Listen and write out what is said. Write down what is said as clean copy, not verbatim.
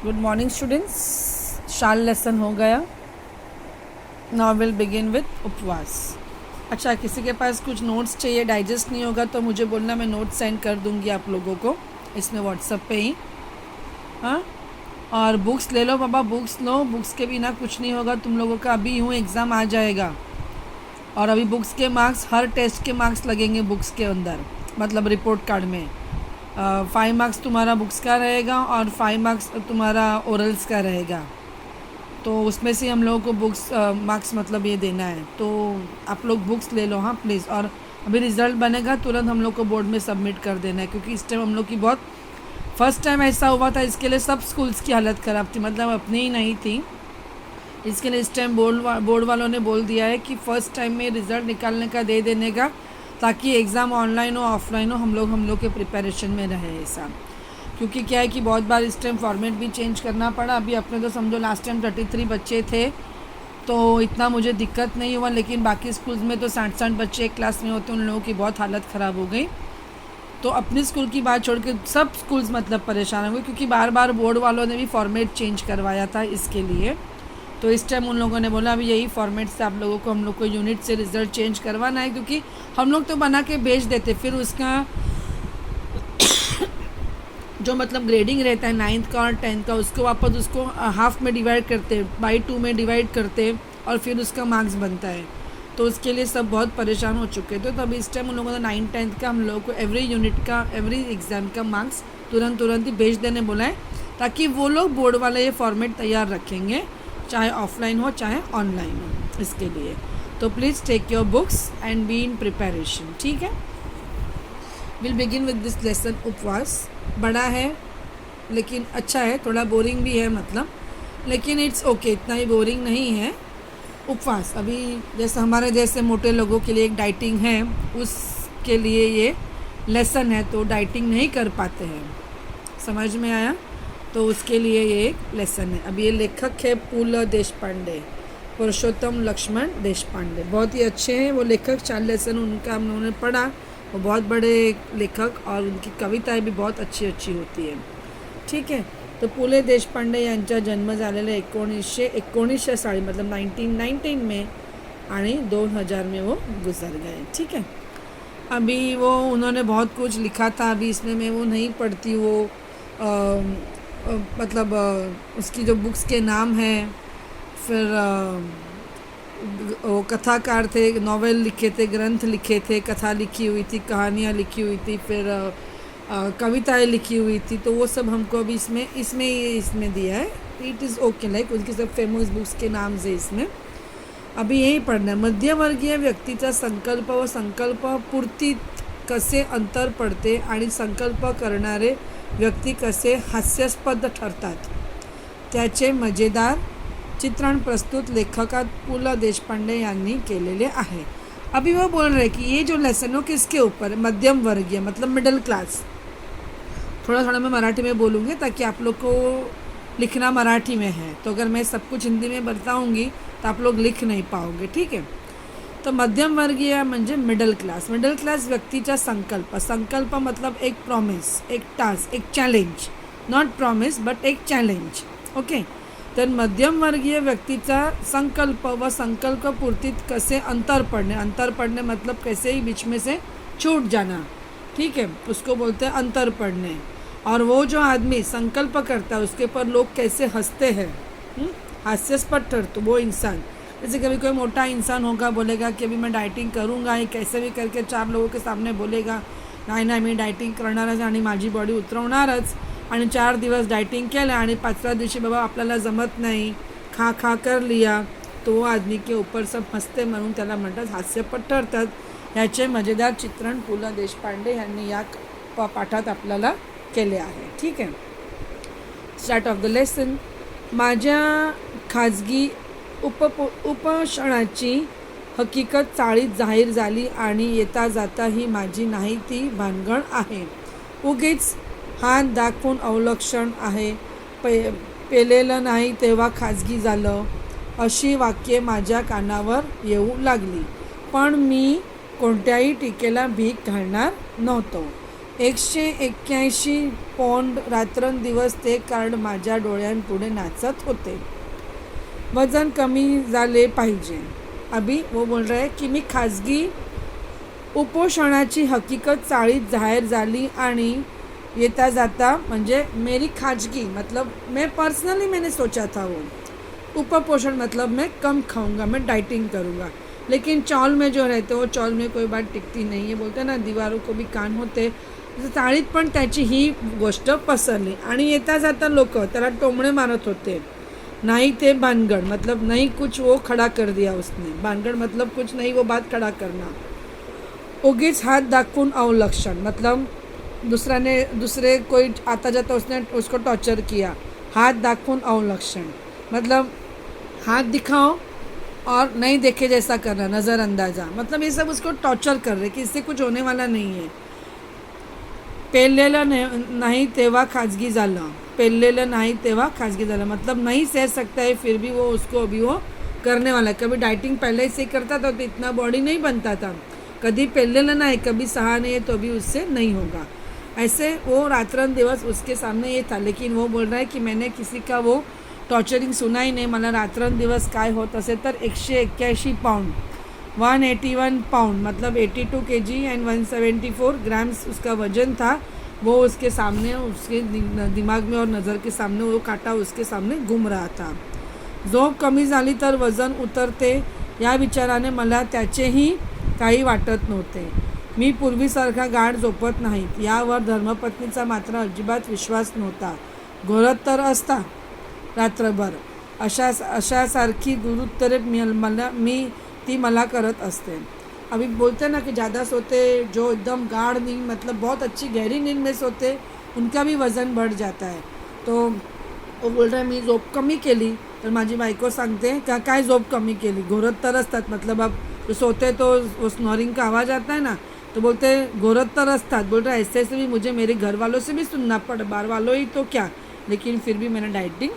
Good morning students, शाल lesson हो गया. Now will begin with उपवास. अच्छा, किसी के पास कुछ नोट्स चाहिए, डाइजेस्ट नहीं होगा तो मुझे बोलना, मैं नोट्स सेंड कर दूंगी आप लोगों को इसमें व्हाट्सएप पे ही. हाँ, और बुक्स ले लो बाबा, बुक्स लो. बुक्स के बिना कुछ नहीं होगा तुम लोगों का. अभी यूँ एग्ज़ाम आ जाएगा और अभी बुक्स के मार्क्स, हर टेस्ट के मार्क्स लगेंगे बुक्स के अंदर, मतलब रिपोर्ट कार्ड में. 5 मार्क्स तुम्हारा बुक्स का रहेगा और 5 मार्क्स तुम्हारा ओरल्स का रहेगा. तो उसमें से हम लोगों को बुक्स मार्क्स मतलब ये देना है. तो आप लोग बुक्स ले लो, हाँ प्लीज़. और अभी रिज़ल्ट बनेगा तुरंत हम लोग को बोर्ड में सबमिट कर देना है, क्योंकि इस टाइम हम लोग की बहुत फर्स्ट टाइम ऐसा हुआ था. इसके लिए सब स्कूल्स की हालत ख़राब थी, मतलब अपनी ही नहीं थी. इसके लिए इस टाइम बोर्ड वालों ने बोल दिया है कि फ़र्स्ट टाइम में रिज़ल्ट निकालने का दे देने का, ताकि एग्ज़ाम ऑनलाइन हो ऑफलाइन हो हम लोग के प्रिपरेशन में रहे ऐसा. क्योंकि क्या है कि बहुत बार इस टाइम फॉर्मेट भी चेंज करना पड़ा. अभी अपने तो समझो लास्ट टाइम 33 बच्चे थे तो इतना मुझे दिक्कत नहीं हुआ, लेकिन बाकी स्कूल्स में तो 60 बच्चे एक क्लास में होते, उन लोगों की बहुत हालत ख़राब हो गई. तो अपने स्कूल की बात छोड़ के सब स्कूल्स मतलब परेशान हो गए, क्योंकि बार बार बोर्ड वालों ने भी फॉर्मेट चेंज करवाया था इसके लिए. तो इस टाइम उन लोगों ने बोला अभी यही फॉर्मेट से आप लोगों को, हम लोग को यूनिट से रिज़ल्ट चेंज करवाना है. क्योंकि हम लोग तो बना के भेज देते, फिर उसका जो मतलब ग्रेडिंग रहता है 9th का और 10th का, उसको वापस उसको हाफ में डिवाइड करते, बाई 2 में डिवाइड करते और फिर उसका मार्क्स बनता है. तो उसके लिए सब बहुत परेशान हो चुके थे. तो अभी इस टाइम उन लोगों ने 9th-10th का हम लोगों को एवरी यूनिट का, एवरी एग्ज़ाम का मार्क्स तुरंत ही भेज देने बोला है, ताकि वो लोग बोर्ड वाले ये फॉर्मेट तैयार रखेंगे, चाहे ऑफलाइन हो चाहे ऑनलाइन हो इसके लिए. तो please take your books and be in preparation. ठीक है, विल बिगिन विद दिस लेसन उपवास. बड़ा है लेकिन अच्छा है, थोड़ा बोरिंग भी है मतलब, लेकिन इट्स ओके, इतना ही बोरिंग नहीं है. उपवास अभी जैसे हमारे जैसे मोटे लोगों के लिए एक डाइटिंग है, उसके लिए ये लेसन है. तो डाइटिंग नहीं कर पाते हैं, समझ में आया? तो उसके लिए ये एक लेसन है. अभी ये लेखक है पु.ल. देशपांडे, पुरुषोत्तम लक्ष्मण देशपांडे. बहुत ही अच्छे हैं वो लेखक. 4 लेसन उनका हम लोगों ने पढ़ा. वो बहुत बड़े लेखक और उनकी कविताएं भी बहुत अच्छी अच्छी होती है. ठीक है, तो पु.ल. देशपांडे यांचा जन्म झालेला 1919 साली, मतलब 1919 में, आणि 2000 में वो गुजर गए. ठीक है, अभी वो उन्होंने बहुत कुछ लिखा था. अभी इसमें मैं वो नहीं पढ़ती, वो मतलब उसकी जो बुक्स के नाम हैं. फिर वो कथाकार थे, नॉवेल लिखे थे, ग्रंथ लिखे थे, कथा लिखी हुई थी, कहानियाँ लिखी हुई थी, फिर कविताएं लिखी हुई थी. तो वो सब हमको अभी इसमें दिया है. इट इज़ ओके, लाइक उनकी सब फेमस बुक्स के नाम से इसमें अभी यही पढ़ना है. मध्यमवर्गीय व्यक्तीचा संकल्प व संकल्पपूर्तीत कसे अंतर पडते आणि संकल्प करणारे व्यक्ती कसे हास्यास्पद ठरतात, त्याचे मजेदार चित्रण प्रस्तुत लेखकात पु.ल. देशपांडे यांनी केलेले आहे. अभी वो बोल रहे कि ये जो लेसन हो किसके ऊपर है? मध्यम वर्गीय, मतलब मिडिल क्लास. थोड़ा थोड़ा मैं मराठी में बोलूँगी ताकि आप लोग को लिखना मराठी में है. तो अगर मैं सब कुछ हिंदी में बताऊँगी तो आप लोग लिख नहीं पाओगे. ठीक है, तो मध्यम वर्गीय म्हणजे मिडल क्लास. मिडल क्लास व्यक्तीचा संकल्प मतलब एक प्रॉमिस, एक टास्क, एक चॅलेंज. नॉट प्रॉमिस बट एक चॅलेंज. ओके, तर मध्यमवर्गीय व्यक्तीचा संकल्प व संकल्पपूर्तीत कसे अंतर पड़ने मतलब कैसे ही बीच में से छूट जाना. ठीक है, उसको बोलते हैं अंतर पड़ने. और वो जो आदमी संकल्प करता है उसके ऊपर लोग कैसे हंसते हैं, हास्यास्पद ठहरते वो इंसान. जैसे कभी कोई मोटा इंसान होगा, बोलेगा कि अभी मैं डाइटिंग करूँगा, ये कैसे भी करके 4 लोगों के सामने बोलेगा नाही मी डाइटिंग करणारच आणि माझी बॉडी उतरवणारच. आणि 4 दिवस डाइटिंग केलं आणि 5व्या दिवशी बाबा आपल्याला जमत नाही, खा कर लिया. तो वो आदमी के ऊपर सब हंसते, म्हणून त्याला म्हणतात हास्यपट ठरतात. ह्याचे मजेदार चित्रण पु.ल. देशपांडे यांनी या पाठात आपल्याला केले आहे. ठीक आहे, स्टार्ट ऑफ द लेसन. माझ्या खाजगी उपोषणाची हकीकत चाळीत जाहीर झाली आणि येता जाता ही माझी नाही ती भानगड आहे. उगीच हात दाखवून अवलक्षण आहे, पेलेलं नाही तेव्हा खाजगी झालं, अशी वाक्ये माझ्या कानावर येऊ लागली. पण मी कोणत्याही टीकेला भीक घालणार नव्हतो. 181 पौंड रात्रंदिवस ते कार्ड माझ्या डोळ्यांपुढे नाचत होते. वजन कमी झाले पाहिजे. अभी वो बोल रहा है की मी खाजगी उपोषणाची हकीकत चाळीत जाहीर झाली आणि येता जाता म्हणजे मेरी खाजगी मतलब मैं पर्सनली मैंने सोचा था वो उपपोषण मतलब मैं कम खाऊंगा, मैं डाइटिंग करूँगा, लेकिन चौल में जो रहते वो चौल में कोई बात टिकती नहीं है. बोलते ना दीवारों को भी कान होते. चाळीत पण त्याची ही गोष्ट पसरली आणि येता जाता लोक त्याला टोमणे मारत होते. नहीं थे भानगड मतलब नहीं कुछ वो खड़ा कर दिया उसने. भानगड मतलब कुछ नहीं वो बात खड़ा करना. उगीच हात दाखवून अवलक्षण मतलब दूसरे कोई आता जाता उसने उसको टॉर्चर किया. हाथ दाखवून अवलक्षण मतलब हाथ दिखाओ और नहीं देखे जैसा करना, नज़रअंदाजा मतलब ये सब उसको टॉर्चर कर रहे कि इससे कुछ होने वाला नहीं है. पेललेलं नहीं तेव्हा खाजगी झालं. पेललेलं नाही तेव्हा खाजगी झालं मतलब नहीं सह सकता है फिर भी वो उसको अभी वो करने वाला है. कभी डाइटिंग पहले से करता था तो इतना बॉडी नहीं बनता था. कभी पेललेलं नहीं, कभी सहा नहीं है तो भी उससे नहीं होगा. ऐसे वो रात्रंदिवस उसके सामने ये था. लेकिन वो बोल रहा है कि मैंने किसी का वो टॉर्चरिंग सुना ही नहीं. मला रात्रंदिवस काय होत असे तर 181 पाउंड 181 पाउंड मतलब 82 kg एंड 174 ग्राम्स उसका वजन था. वो उसके सामने उसके दिमाग में और नज़र के सामने वो काटा उसके सामने घूम रहा था. झोप कमी झाली तर वजन उतरते या विचाराने मला त्याचेही काही वाटत नव्हते. मी पूर्वीसारखा गाढ झोपत नाहीत यावर धर्मपत्नीचा मात्र अजिबात विश्वास नव्हता. घोरत तर असता रात्रभर अशासारखी गुरुत्तरे मला करत असते. अभी बोलते ना कि ज़्यादा सोते जो एकदम गाढ़ नींद मतलब बहुत अच्छी गहरी नींद में सोते उनका भी वजन बढ़ जाता है. तो वो बोल रहा है मी झोप कमी केली तर माझी बायको सांगते का काय झोप कमी केली. घोरत तर असतात मतलब अब तो सोते तो वो स्नोरिंग का आवाज़ आता है ना तो बोलते घोरत तर असतात. बोल रहा है ऐसे भी मुझे मेरे घर वालों से भी सुनना पड़ा, बाहर वालों ही तो क्या, लेकिन फिर भी मैंने डाइटिंग